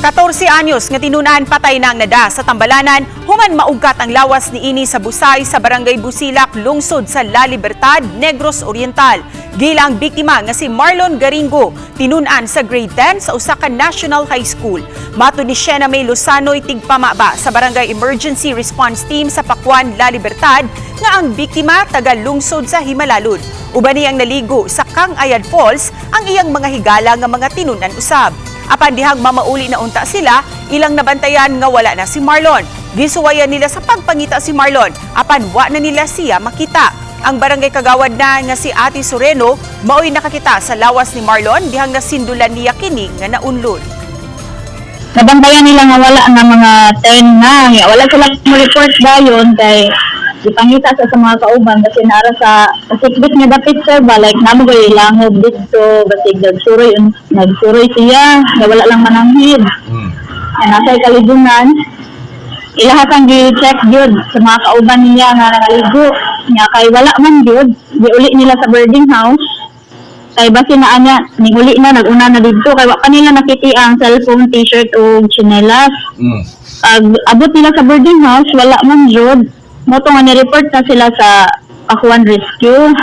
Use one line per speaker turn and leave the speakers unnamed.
14 anyos nga tinunan patay na ang nada sa Tambalanan human maugat ang lawas ni ini sa Busay sa Barangay Busilak, lungsod sa La Libertad, Negros Oriental. Gilang biktima nga si Marlon Garingo, tinunan sa grade 10 sa usa ka National High School. Matud ni Shena May Lozano'y tigpamaba sa Barangay Emergency Response Team sa Pakuan, La Libertad nga ang biktima taga lungsod sa Himalalud. Uban niyang naligo sa Kang Ayad Falls ang iyang mga higala nga mga tinunan usab. Apan dihang mamauli na unta sila, ilang nabantayan nga wala na si Marlon. Gisuwayan nila sa pagpangita si Marlon, apan wa na nila siya makita. Ang barangay kagawad na nga si Ate Soreno, maoy nakakita sa lawas ni Marlon dihang nasindulan niya kini nga naunlod.
Nabantayan nila nga wala nga mga 10 na. Wala sila mo-report dayon kay ipangita sa mga kauban kasi nara sa sikbit nga dapit sir ba like namo gay langob dito basig nagsuroy siya nga wala lang mananghid. Nasa kalibunan ilahat ang gi-check gyud sa mga kauban niya nga nagaligo nya kay wala man gyud giuli nila sa boarding house kay basi na anya ning uli na naguna na dito kay wa pa nila nakiti ang cellphone, t-shirt o chinelas. Abot nila sa boarding house wala man gyud. Moto nga ni-report na sila sa Pakuan Rescue.